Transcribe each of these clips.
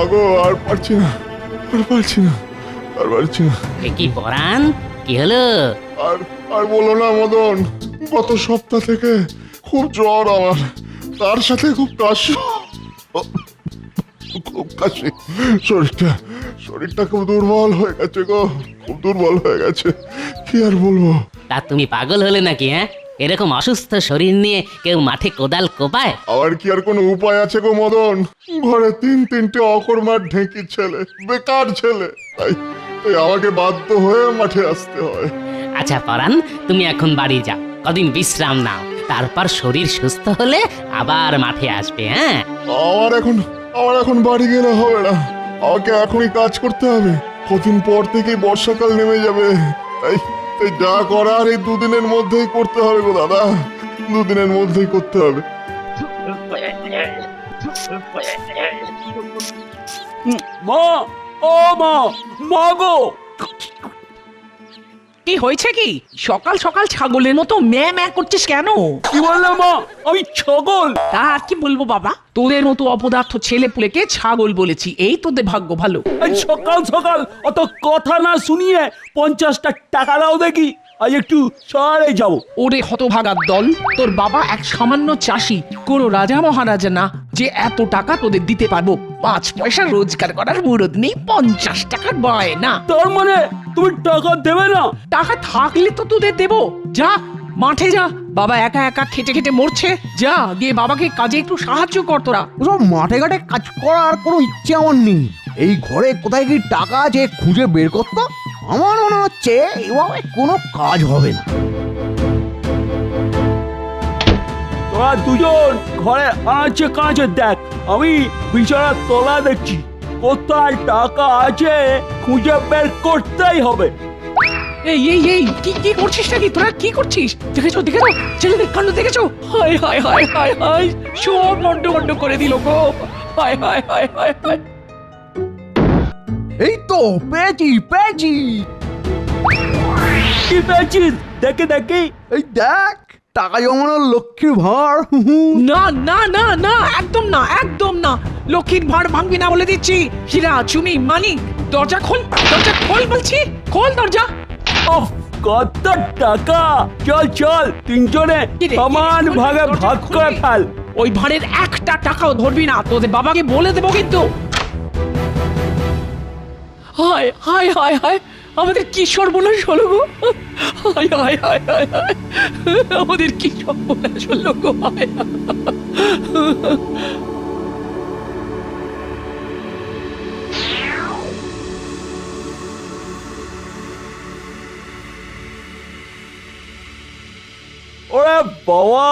ওগো আর পারছি না, আর পারছি না, আর পারছি না। কি পরাণ, কি হলো? আর আর বলো না মদন, গত সপ্তাহ থেকে খুব জ্বর আমার, তার সাথে খুব কাশি, খুব কাশি। শরীরটা শরীরটা খুব দুর্বল হয়ে গেছে গো, খুব দুর্বল হয়ে গেছে, কি আর বলবো। তা তুমি পাগল হলে নাকি? এরকম অসুস্থ শরীর নিয়ে কেউ মাঠে কোদাল কোপায়? আবার কি আর কোনো উপায় আছে গো মদন? ঘরে তিনটে অকর্মার ঢেঁকি ছেলে, বেকার ছেলে, তাই তাই আমাকে বাধ্য হয়ে মাঠে আসতে হয়। আচ্ছা পরাণ, তুমি এখন বাড়ি যাও, কদিন বিশ্রাম নাও, তারপর শরীর সুস্থ হলে আবার মাঠে আসবে। হ্যাঁ, আমার এখন বাড়ি গেলে হবে না, আমাকে এখনই কাজ করতে হবে। কদিন পর থেকেই বর্ষাকাল নেমে যাবে, তাই তাই যা করার এই দুদিনের মধ্যেই করতে হবে গো দাদা, দুদিনের মধ্যেই করতে হবে। মা, ও মা, মা গো! কি হয়েছে কি? সকাল সকাল ছাগলের মতো ম্যা ম্যা করছিস কেন? কি বললে মা? আমি ছাগল? তা আর কি বলবো বাবা, তোদের মতো অপদার্থ ছেলে পুলেকে ছাগল বলেছি, এই তোদের ভাগ্য ভালো। আজ সকাল সকাল অত কথা না শুনিয়ে 50টা টাকা দাও দেখি, আজ একটু শহরে যাবো। ওরে হতভাগার দল, তোর বাবা এক সামান্য চাষি, কোনো রাজা মহারাজা না যে এত টাকা তোদের দিতে পারবো। 5 পয়সা রোজগার করার মুরদ নেই, 50 টাকার বায়না। তার মানে তুমি টাকা দেবে না? টাকা থাকলে তো তোদের দেবো। যা মাঠে যা, বাবা একা একা খেটে খেটে মরছে, যা গিয়ে বাবাকে কাজে একটু সাহায্য কর তোরা। ওসব মাঠে ঘাটে কাজ করার কোনো ইচ্ছে আমার নেই। এই ঘরে কোথায় কি টাকা আছে খুঁজে বের করতো। আমার মনে হচ্ছে এভাবে কোনো কাজ হবে না। তোরা দুজন ঘরে আনাচে কাঁচে দেখ, আমি বিছানার তলা দেখছি, কোথায় টাকা আছে খুঁজে বের করতেই হবে। এই এই এই কি কি করছিস নাকি তোরা? কি করছিস? দেখেছো ছেলেদের কাণ্ড দেখেছো? হায় হায় হায় হায় হায়, সব মন্ড করে দিল গো। হায় হায় হায় হায় হায়। এই তো পেয়েছি। কি পেয়েছিস? দেখে দেখি। এই দেখ, টাকা জমানোর লক্ষ্মীর ভাঁড়। না না না না, একদম না, একদম না, লক্ষ্মীর ভাঁড় ভাঙবি না বলে দিচ্ছি। হীরা চুনি মানিক, দরজা খোল বলছি, খোল দরজা। ওহ, কত টাকা! চল চল, তিনজনে সমান ভাগে ভাগ করে ফেল। ওই ভাঁড়ের একটা টাকাও ধরবি না, তোদের বাবাকে বলে দেবো কিন্তু। হায় হায় হায় হায়, আমাদের কি সর্বনাশ হলো গো! হায় হায় হায় হায় হায়, আমাদের কি সর্বনাশ হলো গো! হায় ওরে বাবা,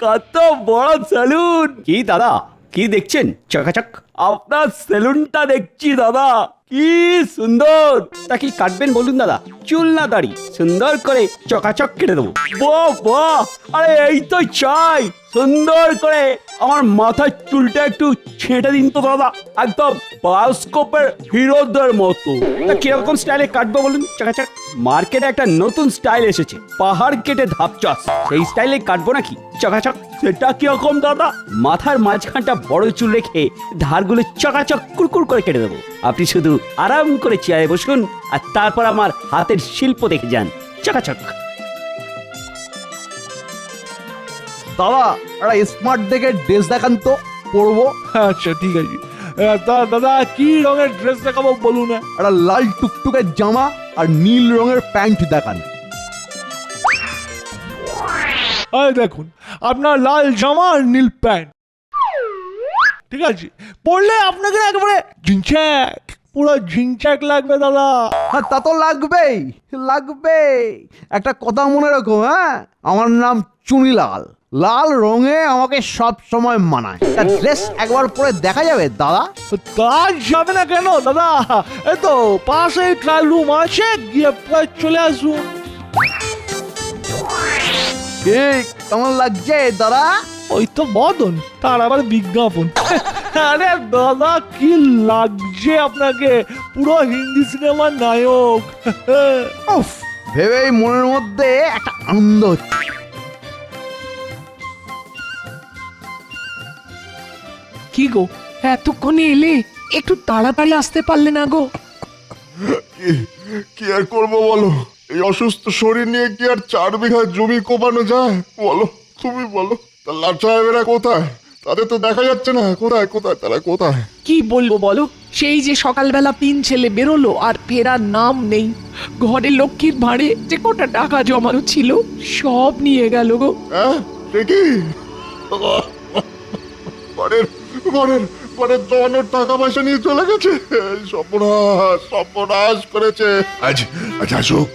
কত বড় সেলুন! কি দাদা, কি দেখছেন চকাচক? আপনার সেলুনটা দেখছি দাদা, কি সুন্দর! তা কি কাটবেন বলুন দাদা? চুল না দাড়ি, সুন্দর করে চকাচক কেটে দেবো। বাহ বাহ, আরে এই তো চাই, সুন্দর করে আমার মাথার চুলটা একটু ছেঁটে দিন তো দাদা, একদম বায়োস্কোপের হিরোদের মতো। তা কিরকম স্টাইলে কাটবো বলুন চকাচক? মার্কেটে একটা নতুন স্টাইল এসেছে, পাহাড় কেটে ধাপ চাষ, সেই স্টাইলে কাটবো নাকি চকাচক? সেটা কিরকম দাদা? মাথার মাঝখানটা বড় চুল রেখে ধারগুলো চকাচক কুরকুর করে কেটে দেবো। আপনি শুধু আরাম করে চেয়ারে বসুন আর তারপর আমার হাতের শিল্প দেখে যান চকাচক। দাদা, একটা স্মার্ট দেখে ড্রেস দেখান তো, পরবো। আচ্ছা ঠিক আছে, দাদা কি রঙের ড্রেস দেখাবো বলুন? একটা লাল টুকটুকে জামা আর নীল রঙের প্যান্ট দেখান। আরে দেখুন, আপনার লাল জামা আর নীল প্যান্ট, ঠিক আছে, পরলে আপনাকে একেবারে ঝিনচ্যাক, পুরো ঝিনচ্যাক লাগবে দাদা। হ্যাঁ, তা তো লাগবেই। একটা কথা মনে রাখো, হ্যাঁ, আমার নাম চুনিলাল। লাল রঙে আমাকে সব সময় মানায়। তা ড্রেস একবার পরে দেখা যাবে দাদা? তা যাবে না কেন দাদা, এই তো পাশে ট্রায়াল রুম আছে, গিয়ে পরে চলে আসুন। ঠিক কেমন লাগছে দাদা? ওই তো বদন, তার আবার বিজ্ঞাপন। আরে দাদা কি লাগছে আপনাকে, পুরো হিন্দি সিনেমার নায়ক। উফ, ভেবেই মনের মধ্যে একটা আনন্দ হচ্ছে। কি গো এতক্ষণে এলে, একটু তাড়াতাড়ি আসতে পারলে না গো? কি আর করবো বলো, এই অসুস্থ শরীর নিয়ে কি আর 4 বিঘা জমি কোপানো যায় বলো? তুমি বলো, তা লাট সাহেবেরা কোথায়? তাদের তো দেখা যাচ্ছে না, কোথায় কোথায় তারা কোথায়? কি বলবো বলো, সেই যে সকালবেলা 3 ছেলে বেরোলো আর ফেরার নাম নেই। ঘরে লক্ষ্মীর ভাঁড়ে যে কটা টাকা জমানো ছিল সব নিয়ে গেল গো। হ্যাঁ সে কি? ঘরের ঘরের ঘরের জমানোর টাকা পয়সা নিয়ে চলে গেছে? সর্বনাশ সর্বনাশ করেছে। আজ আজ আসুক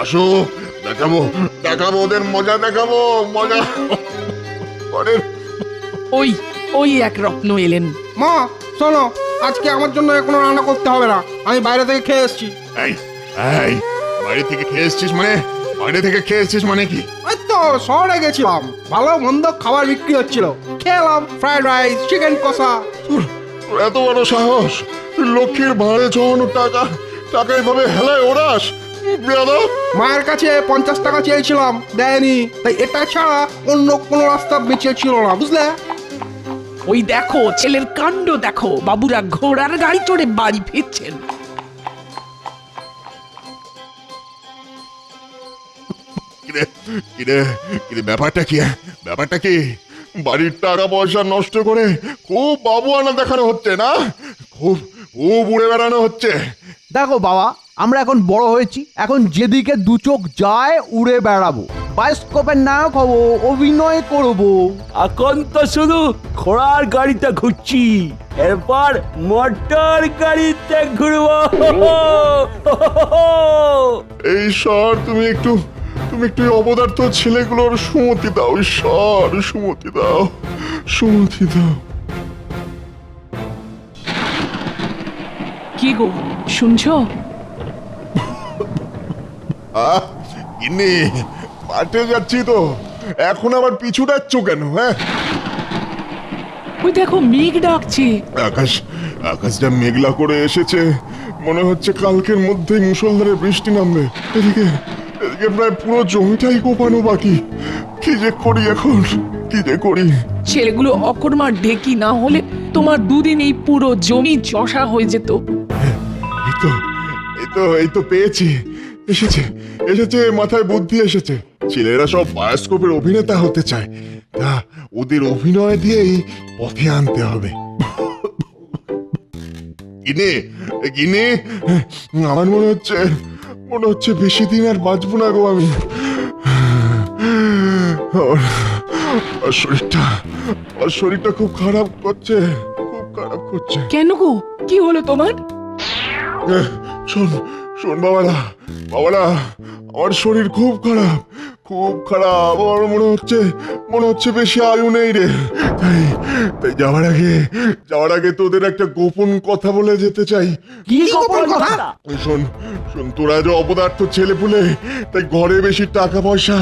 আসুক, দেখাবো দেখাবো ওদের মজা, দেখাবো মজা। ঘরের ওই ওই এক রত্ন এলেন। মা শোনো, আজকে আমার জন্য কোনো রান্না করতে হবে না, আমি বাইরে থেকে খেয়ে এসেছি। এই এই বাইরে থেকে খেয়ে এসছিস মানে? বাইরে থেকে খেয়ে এসছিস মানে কি? ওই তো শহরে গেছিলাম, ভালো মন্দ খাবার বিক্রি হচ্ছিল, খেলাম ফ্রাইড রাইস, চিকেন কষা। তোর তোর এত বড় সাহস, তুই লক্ষ্মীর ভাড়ে জমানো টাকা টাকা এভাবে হেলায় ওড়াস? বেয়াদব! মায়ের কাছে 50 টাকা চেয়েছিলাম, দেয়নি, তাই এটা ছাড়া অন্য কোনো রাস্তা বেঁচে ছিল না, বুঝলে? ওই দেখো ছেলের কাণ্ড দেখো, বাবুরা ঘোড়ার গাড়ি চড়ে বাড়ি ফিরছেন। কিরে কিরে কিরে ব্যাপারটা কি? ব্যাপারটা কি? বাড়ির টাকা পয়সা নষ্ট করে খুব বাবু আনা দেখানো হচ্ছে না? খুব খুব উড়ে বেড়ানো হচ্ছে। দেখো বাবা, আমরা এখন বড় হয়েছি, এখন যেদিকে দু চোখ যায় উড়ে বেড়াবো, বায়োস্কোপের নায়ক হবো, অভিনয় করবো। এখন তো শুধু ঘোড়ার গাড়িতে ঘুরছি, এরপর মোটর গাড়িতে ঘুরবো। এই ঈশ্বর, তুমি একটু এই অপদার্থ ছেলেগুলোর সুমতি দাও ঈশ্বর, সুমতি দাও, সুমতি দাও। কি গো শুনছো? ইনি মাঠে যাচ্ছি তো, এখন আবার পিছু ডাকছো কেন? হ্যাঁ, ওই দেখো মেঘ ডাকছে। আকাশটা মেঘলা করে এসেছে, মনে হচ্ছে কালকের মধ্যেই মুষলধারে বৃষ্টি নামবে। এদিকে প্রায় পুরো জমিটাই কোপানো বাকি। কি যে করি এখন, কি যে করি? ছেলেগুলো অকর্মার ঢেকি না হলে তোমার দুদিন এই পুরো জমি চষা হয়ে যেত। এই তো পেয়েছি, এসেছে মাথায় বুদ্ধি এসেছে। ছেলেরা সব বায়োস্কোপের অভিনেতা হতে চায়, তা ওদের অভিনয় দিয়েই পথে আনতে হবে। কিনে আমার মনে হচ্ছে বেশি দিন আর বাঁচবো না গো আমি। আর শরীরটা খুব খারাপ করছে, খুব খারাপ করছে। কেন গো, কি হলো তোমার? শোন বাবারা, আমার শরীর খুব খারাপ, আমার মনে হচ্ছে বেশি আয়ু নেই রে। তাই যাওয়ার আগে তোদের একটা গোপন কথা বলে যেতে চাই। কি গোপন কথা? শোন, তোরা যে অপদার্থ ছেলে পুলে, তাই ঘরে বেশি টাকা পয়সা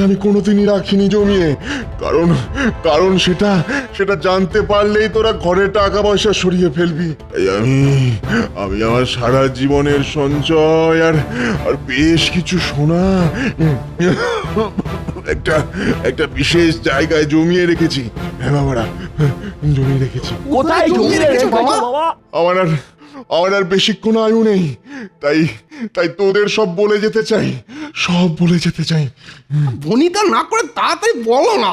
আমি কোনোদিনই রাখিনি জমিয়ে। কারণ সেটা জানতে পারলেই তোরা ঘরে টাকা পয়সা সরিয়ে ফেলবি। তাই আমি আমার সারা জীবনের সঞ্চয় আর বেশ কিছু সোনা একটা বিশেষ জায়গায় জমিয়ে রেখেছি। হ্যাঁ বাবারা, জমিয়ে রেখেছি। কোথায় জমিয়ে রেখেছো বাবা? আমার আর বেশিক্ষণ আয়ু নেই, তাই তোদের সব বলে যেতে চাই। বনিতা না করে তাড়াতাড়ি বলো না।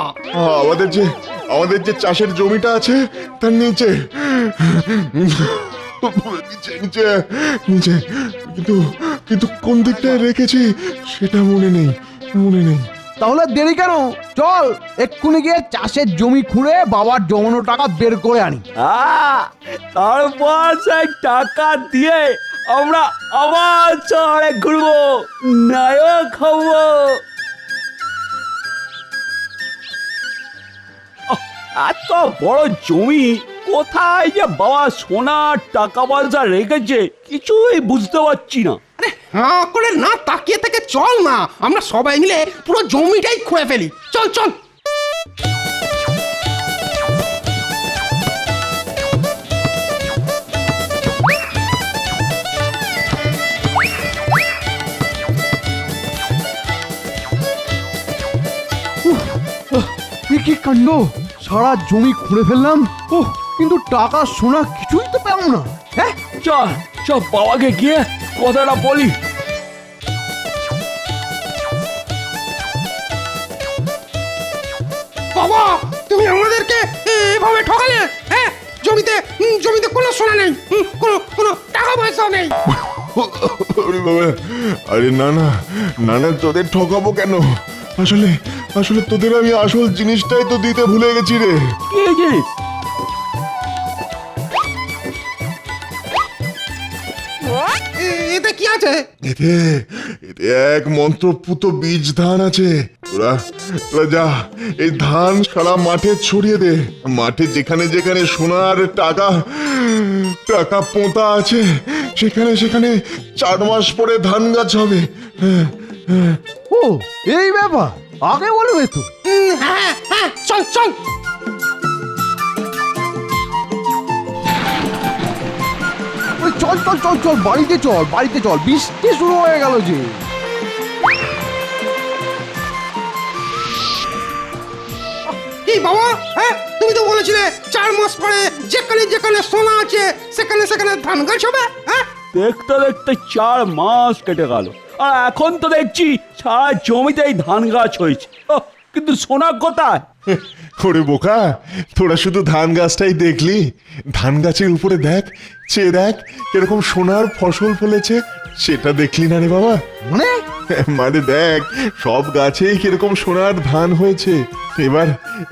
আমাদের যে চাষের জমিটা আছে তার নিচে কিন্তু কোন দিকটায় রেখেছি সেটা মনে নেই। তাহলে দেরি কেন? চল এক্ষুনি গিয়ে চাষের জমি খুঁড়ে বাবার জমানো টাকা বের করে আনি। তারপর সেই টাকা দিয়ে আমরা আবার শহরে ঘুরবো, নায়ক হবো। এত বড় জমি কোথায় যে বাবা সোনার টাকা পয়সা রেখেছে কিছুই বুঝতে পারছি না। হ্যাঁ করে না তাকিয়ে থেকে চল না, আমরা সবাই মিলে পুরো জমিটাই খুঁড়ে ফেলি। চল চল। কি কাণ্ড, সারা জমি খুঁড়ে ফেললাম। কিন্তু টাকা সোনা কিছুই তো পেলাম না। হ্যাঁ, চল চল বাবাকে গিয়ে কথাটা বলি। বাবা তুমি আমাদেরকে এভাবে ঠকালে। হ্যাঁ, জমিতে জমিতে কোনো সোনা নেই, কোনো কোনো টাকা পয়সা নেই। আরে বাবা, আরে না না না না, তোদের ঠকাবো কেন? আসলে আসলে তোদের আমি আসল জিনিসটাই তো দিতে ভুলে গেছি রে। কি জিনিস? এতে কি আছে? এতে এতে এক মন্ত্রপুত বীজ ধান আছে। তোরা তোরা যা, এই ধান সারা মাঠে ছড়িয়ে দে। মাঠে যেখানে যেখানে সোনার টাকা টাকা পোঁতা আছে, সেখানে সেখানে 4 মাস পরে ধান গাছ হবে। হ্যাঁ হ্যাঁ। ও এই ব্যাপার, আগে বলবে তো। হ্যাঁ হ্যাঁ, চল চল। ওই চল চল চল চল, বাড়িতে চল, বাড়িতে চল, বৃষ্টি শুরু হয়ে গেল যে। কি বাবা, হ্যাঁ তুমি তো বলেছিলে 4 মাস পরে যেখানে যেখানে সোনা আছে সেখানে সেখানে ধান গাছ হবে। হ্যাঁ, দেখতে দেখতে 4 মাস কেটে গেল, আর এখন তো দেখছি সারা জমিতেই ধান গাছ হয়েছে। কিন্তু সোনা কোথায়? ওরে বোকা, তোরা শুধু ধান গাছটাই দেখলি। ধান গাছের উপরে দেখ, চেয়ে দেখ কিরকম সোনার ফসল ফলেছে, সেটা দেখলি না রে বাবা? মানে মানে দেখ, সব গাছেই কিরকম সোনার ধান হয়েছে। এবার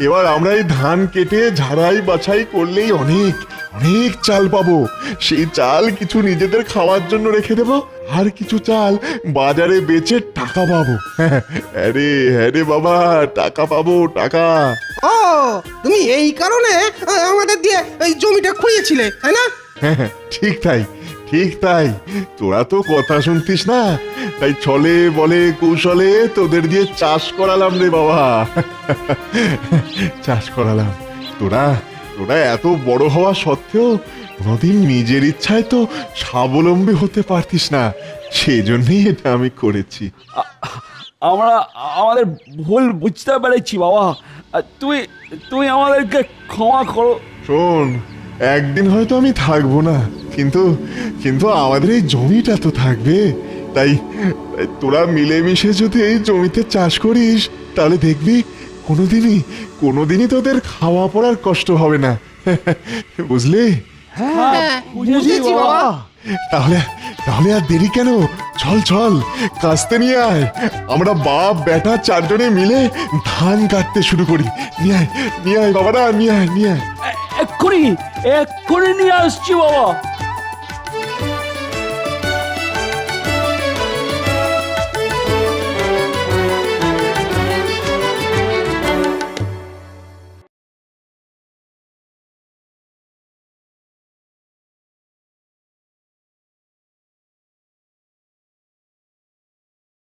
এবার আমরা এই ধান কেটে ঝাড়াই বাছাই করলেই অনেক অনেক চাল পাবো। সেই চাল কিছু নিজেদের খাওয়ার জন্য রেখে দেবো, আর কিছু চাল বাজারে বেচে টাকা পাবো। আরে হ্যাঁ রে বাবা, টাকা পাবো, টাকা। ও তুমি এই কারণে আমাদের দিয়ে এই জমিটা খুঁড়িয়েছিলে, তাই না? হ্যাঁ, ঠিক তাই, ঠিক তাই। তোরা তো কথা শুনতিস না, তাই ছলে বলে কৌশলে তোদের দিয়ে চাষ করালাম রে বাবা। চাষ করালাম। তোরা তোরা এত বড় হওয়া সত্ত্বেও কোনোদিন নিজের ইচ্ছায় তো স্বাবলম্বী হতে পারতিস না, সেই জন্যই এটা আমি করেছি। আমরা আমাদের ভুল বুঝতে পেরেছি বাবা। আর তুমি তুমি আমাদেরকে ক্ষমা করো। শোন, একদিন হয়তো আমি থাকবো না, কিন্তু কিন্তু আমাদের এই জমিটা তো থাকবে। তাই তাই তোরা মিলেমিশে যদি এই জমিতে চাষ করিস, তাহলে দেখবি কোনোদিনই তোদের খাওয়া পড়ার কষ্ট হবে না। বুঝলি? হ্যাঁ, বুঝেছি বাবা। তাহলে তাহলে আর দেরি কেন? চল চল, কাস্তে নিয়ে আয়। আমরা বাপ বেটা 4 জনে মিলে ধান কাটতে শুরু করি। নিয়ে আয় বাবারা, নিয়ে আয়। এক্ষুনি এক্ষুনি নিয়ে আসছি বাবা।